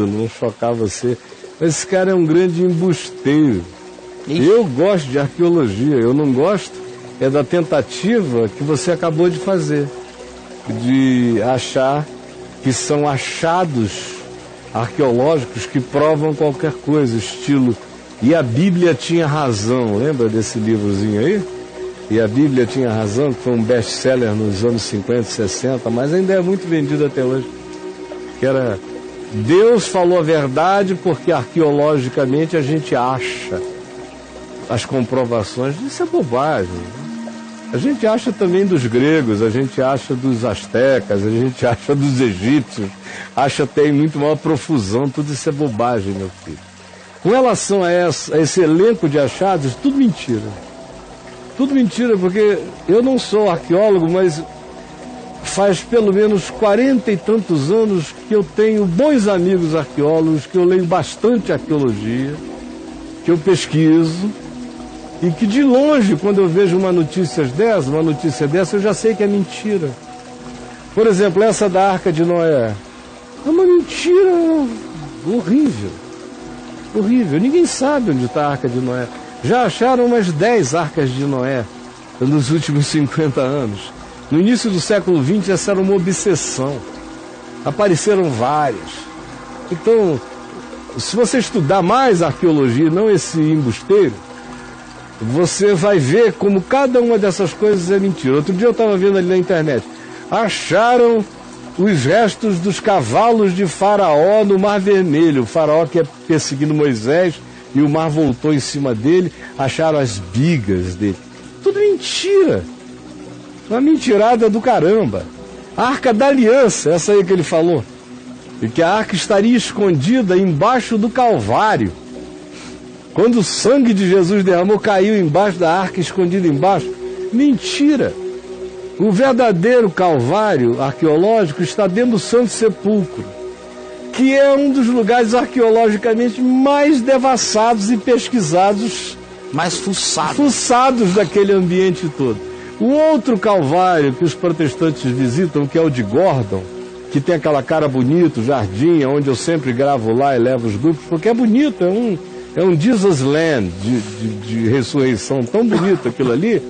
não chocar você. Mas esse cara é um grande embusteiro. Ixi. Eu gosto de arqueologia, eu não gosto da tentativa que você acabou de fazer, de achar que são achados arqueológicos que provam qualquer coisa, estilo, e a Bíblia tinha razão. Lembra desse livrozinho aí? E a Bíblia tinha razão, que foi um best-seller nos anos 50, 60, mas ainda é muito vendido até hoje. Que era, Deus falou a verdade porque arqueologicamente a gente acha as comprovações. Isso é bobagem. A gente acha também dos gregos, a gente acha dos astecas, a gente acha dos egípcios, acha até em muito maior profusão. Tudo isso é bobagem, meu filho. Com relação a esse elenco de achados, tudo mentira. Tudo mentira, porque eu não sou arqueólogo, mas faz pelo menos 40 e tantos anos que eu tenho bons amigos arqueólogos, que eu leio bastante arqueologia, que eu pesquiso, e que de longe, quando eu vejo uma notícia dessa, eu já sei que é mentira. Por exemplo, essa da Arca de Noé. É uma mentira horrível. Horrível. Ninguém sabe onde está a Arca de Noé. Já acharam umas 10 Arcas de Noé nos últimos 50 anos. No início do século XX, essa era uma obsessão. Apareceram várias. Então, se você estudar mais arqueologia, não esse embusteiro, você vai ver como cada uma dessas coisas é mentira. Outro dia eu estava vendo ali na internet. Acharam os restos dos cavalos de Faraó no Mar Vermelho. O Faraó que é perseguindo Moisés e o mar voltou em cima dele. Acharam as bigas dele. Tudo mentira. Uma mentirada do caramba. A Arca da Aliança, essa aí que ele falou. E que a arca estaria escondida embaixo do Calvário. Quando o sangue de Jesus derramou, caiu embaixo da arca, escondido embaixo. Mentira! O verdadeiro Calvário arqueológico está dentro do Santo Sepulcro, que é um dos lugares arqueologicamente mais devassados e pesquisados, mais fuçados daquele ambiente todo. O outro Calvário que os protestantes visitam, que é o de Gordon, que tem aquela cara bonita, o jardim, onde eu sempre gravo lá e levo os grupos, porque é bonito, é um Jesus Land de ressurreição, tão bonito aquilo ali.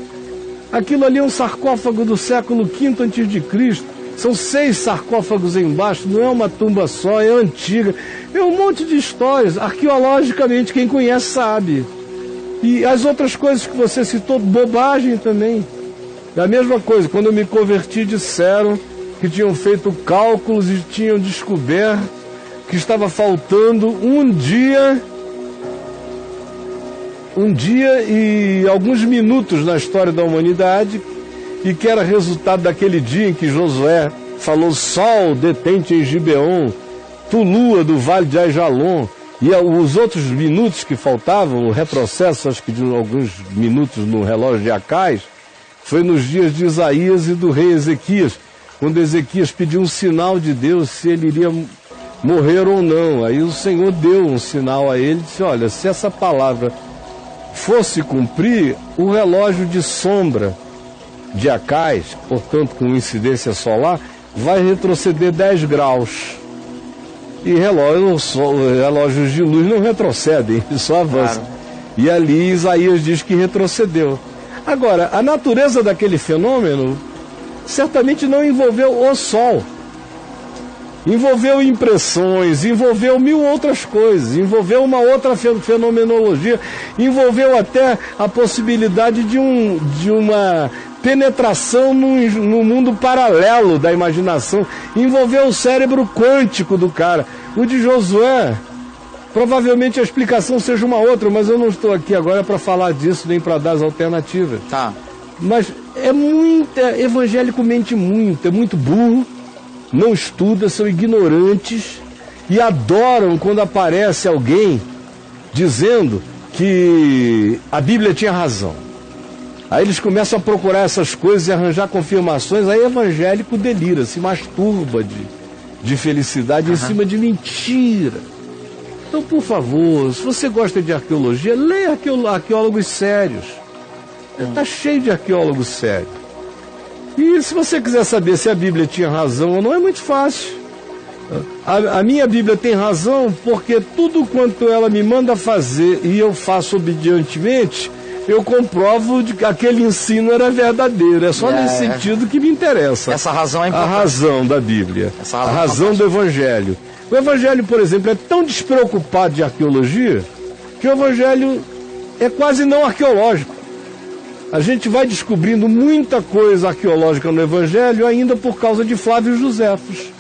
Aquilo ali é um sarcófago do século V a.C. São 6 sarcófagos embaixo, não é uma tumba só, é antiga. É um monte de histórias, arqueologicamente, quem conhece sabe. E as outras coisas que você citou, bobagem também. É a mesma coisa, quando eu me converti, disseram que tinham feito cálculos e tinham descoberto que estava faltando um dia e alguns minutos na história da humanidade, e que era resultado daquele dia em que Josué falou: sol detente em Gibeon, tu lua do vale de Aijalon, e os outros minutos que faltavam, o retrocesso, acho que de alguns minutos no relógio de Acais, foi nos dias de Isaías e do rei Ezequias, quando Ezequias pediu um sinal de Deus se ele iria morrer ou não. Aí o Senhor deu um sinal a ele, disse: olha, se essa palavra fosse cumprir, o relógio de sombra de Acais, portanto com incidência solar, vai retroceder 10 graus. E relógios de luz não retrocedem, só avançam. Claro. E ali Isaías diz que retrocedeu. Agora, a natureza daquele fenômeno certamente não envolveu o Sol. Envolveu impressões, envolveu 1000 outras coisas, envolveu uma outra fenomenologia, envolveu até a possibilidade de uma penetração no mundo paralelo da imaginação, envolveu o cérebro quântico do cara. O de Josué, provavelmente a explicação seja uma outra, mas eu não estou aqui agora para falar disso, nem para dar as alternativas. Tá. Mas evangélico mente muito, é muito burro, não estuda, são ignorantes e adoram quando aparece alguém dizendo que a Bíblia tinha razão. Aí eles começam a procurar essas coisas e arranjar confirmações, aí evangélico delira, se masturba de felicidade em cima de mentira. Então, por favor, se você gosta de arqueologia, leia arqueólogos sérios. Está cheio de arqueólogos sérios. E se você quiser saber se a Bíblia tinha razão ou não, é muito fácil. A minha Bíblia tem razão porque tudo quanto ela me manda fazer e eu faço obedientemente, eu comprovo de que aquele ensino era verdadeiro. É só nesse sentido que me interessa. Essa razão é importante. A razão da Bíblia. A razão do Evangelho. O Evangelho, por exemplo, é tão despreocupado de arqueologia que o Evangelho é quase não arqueológico. A gente vai descobrindo muita coisa arqueológica no Evangelho ainda por causa de Flávio Josefos,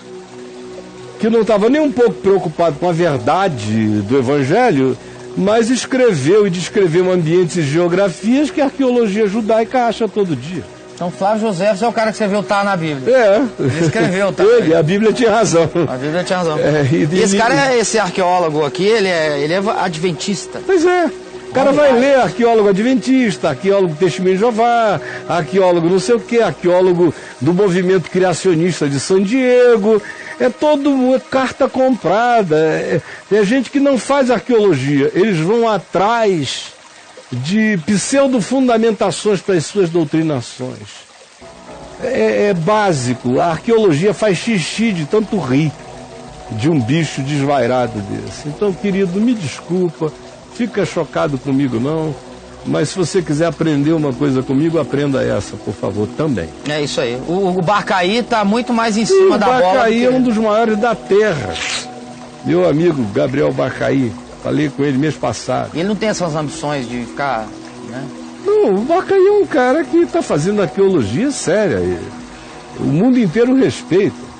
que não estava nem um pouco preocupado com a verdade do Evangelho, mas escreveu e descreveu ambientes e geografias que a arqueologia judaica acha todo dia. Então Flávio Josefos é o cara que você viu tá na Bíblia. É. Ele escreveu, tá? Ele, a Bíblia tinha razão. A Bíblia tinha razão. E esse cara, esse arqueólogo aqui, ele é adventista. Pois é. O cara vai ler arqueólogo adventista, arqueólogo testemunho de Jeová, arqueólogo não sei o quê, arqueólogo do movimento criacionista de San Diego. É todo carta comprada. É gente que não faz arqueologia. Eles vão atrás de pseudo-fundamentações para as suas doutrinações. É básico. A arqueologia faz xixi de tanto rir de um bicho desvairado desse. Então, querido, me desculpa. Fica chocado comigo não, mas se você quiser aprender uma coisa comigo, aprenda essa, por favor, também. É isso aí. O Barcaí está muito mais em cima da bola. O Barcaí é um dos maiores da Terra. Meu amigo Gabriel Barcaí, falei com ele mês passado. E ele não tem essas ambições de ficar, né? Não, o Barcaí é um cara que está fazendo arqueologia séria. O mundo inteiro respeita.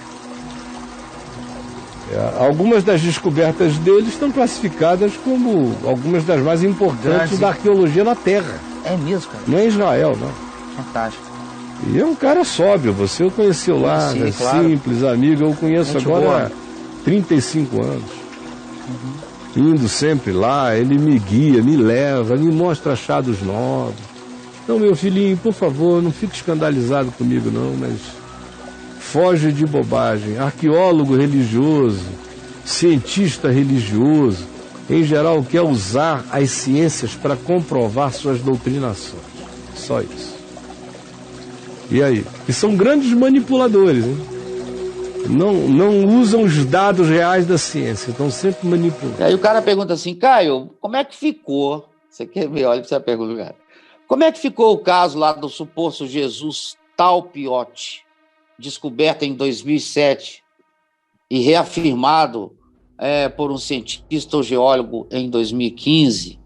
Algumas das descobertas dele estão classificadas como algumas das mais importantes da arqueologia na Terra. É mesmo, cara? Não é Israel, não. Fantástico. E é um cara sóbrio, você o conheceu lá, sim, claro. Simples, amigo, eu o conheço Gente agora boa. há 35 anos. Indo sempre lá, ele me guia, me leva, me mostra achados novos. Então, meu filhinho, por favor, não fique escandalizado comigo não, mas foge de bobagem. Arqueólogo religioso, cientista religioso, em geral quer usar as ciências para comprovar suas doutrinações. Só isso. E aí? E são grandes manipuladores, hein? Não usam os dados reais da ciência, estão sempre manipulando. E aí o cara pergunta assim, Caio, como é que ficou? Você quer ver? Olha para essa pergunta, cara. Como é que ficou o caso lá do suposto Jesus Talpiot, descoberto em 2007 e reafirmado por um cientista ou geólogo em 2015?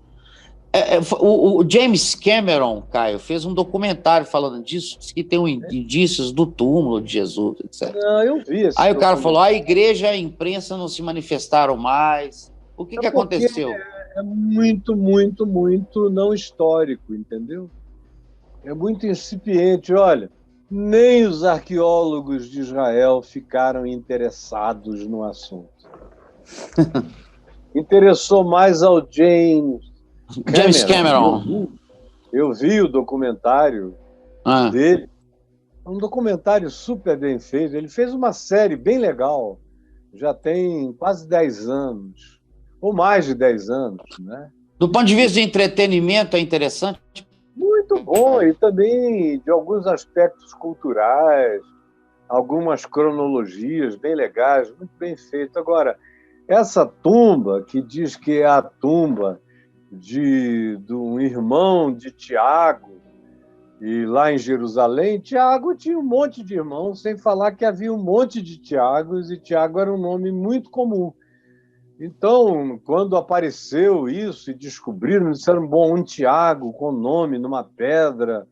O James Cameron, Caio, fez um documentário falando disso, disse que tem indícios do túmulo de Jesus, etc. Não, eu vi esse Aí o cara falou, a igreja e a imprensa não se manifestaram mais. O que aconteceu? É muito, muito, muito não histórico, entendeu? É muito incipiente. Olha, nem os arqueólogos de Israel ficaram interessados no assunto. Interessou mais ao James Cameron. Eu vi o documentário dele. É um documentário super bem feito. Ele fez uma série bem legal. Já tem quase 10 anos. Ou mais de 10 anos, né? Do ponto de vista de entretenimento, é interessante? Muito bom. E também de alguns aspectos culturais, algumas cronologias bem legais, muito bem feito. Agora, essa tumba, que diz que é a tumba de um irmão de Tiago, e lá em Jerusalém, Tiago tinha um monte de irmãos, sem falar que havia um monte de Tiagos, e Tiago era um nome muito comum. Então, quando apareceu isso e descobriram, disseram, bom, um Tiago com nome numa pedra,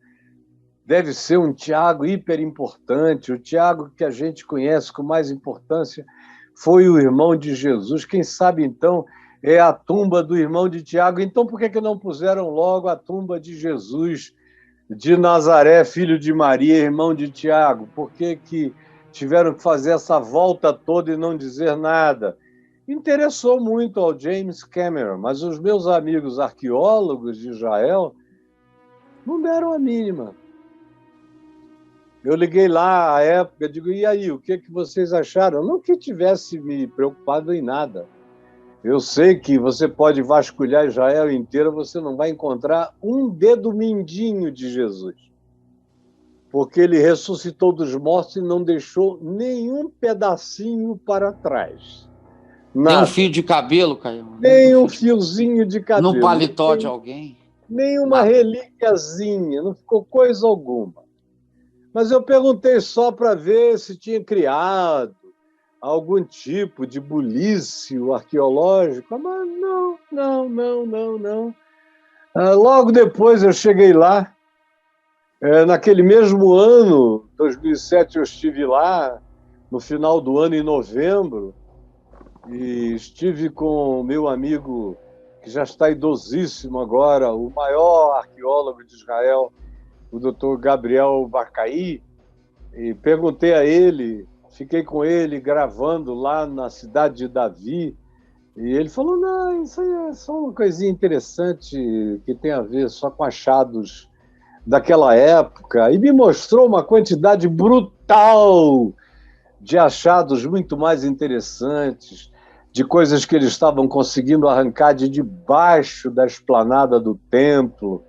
deve ser um Tiago hiper importante, o Tiago que a gente conhece com mais importância foi o irmão de Jesus, quem sabe então é a tumba do irmão de Tiago, então por que não puseram logo a tumba de Jesus de Nazaré, filho de Maria, irmão de Tiago? Por que tiveram que fazer essa volta toda e não dizer nada? Interessou muito ao James Cameron, mas os meus amigos arqueólogos de Israel não deram a mínima. Eu liguei lá à época, digo, e aí, o que vocês acharam? Não que tivesse me preocupado em nada. Eu sei que você pode vasculhar Israel inteiro, você não vai encontrar um dedo mindinho de Jesus. porque ele ressuscitou dos mortos e não deixou nenhum pedacinho para trás. Nem um Nada. fio de cabelo, Caio. Nem um fiozinho de cabelo. No paletó de alguém. Nenhuma relíquiazinha, não ficou coisa alguma. Mas eu perguntei só para ver se tinha criado algum tipo de bulício arqueológico, mas não. Logo depois eu cheguei lá, naquele mesmo ano, 2007, eu estive lá, no final do ano, em novembro, e estive com o meu amigo, que já está idosíssimo agora, o maior arqueólogo de Israel, o Dr. Gabriel Barcaí, e perguntei a ele, fiquei com ele gravando lá na cidade de Davi, e ele falou, não, isso aí é só uma coisinha interessante que tem a ver só com achados daquela época, e me mostrou uma quantidade brutal de achados muito mais interessantes, de coisas que eles estavam conseguindo arrancar de debaixo da esplanada do templo,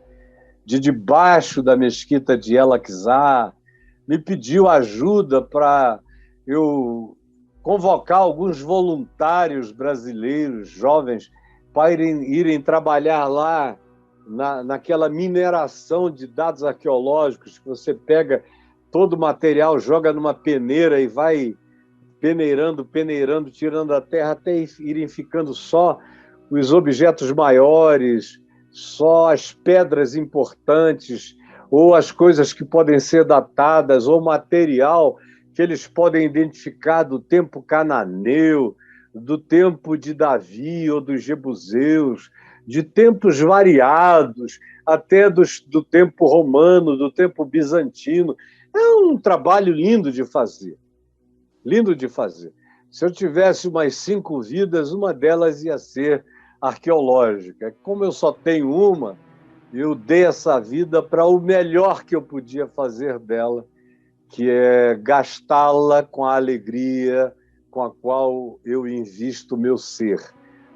de debaixo da mesquita de El-Aqsa. Me pediu ajuda para eu convocar alguns voluntários brasileiros, jovens, para irem trabalhar lá naquela mineração de dados arqueológicos, que você pega todo o material, joga numa peneira e vai peneirando, tirando a terra até irem ficando só os objetos maiores, só as pedras importantes, ou as coisas que podem ser datadas, ou material que eles podem identificar do tempo cananeu, do tempo de Davi ou dos jebuseus, de tempos variados, até do tempo romano, do tempo bizantino. É um trabalho lindo de fazer. Lindo de fazer. Se eu tivesse umas 5 vidas, uma delas ia ser arqueológica. Como eu só tenho uma, eu dei essa vida para o melhor que eu podia fazer dela, que é gastá-la com a alegria com a qual eu invisto o meu ser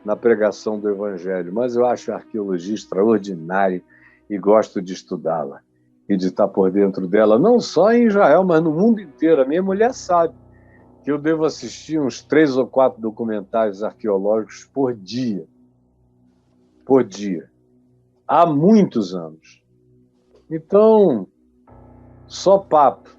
na pregação do Evangelho. Mas eu acho a arqueologia extraordinária e gosto de estudá-la e de estar por dentro dela, não só em Israel, mas no mundo inteiro. A minha mulher sabe que eu devo assistir uns 3 ou 4 documentários arqueológicos por dia. Por dia. Há muitos anos. Então, só papo.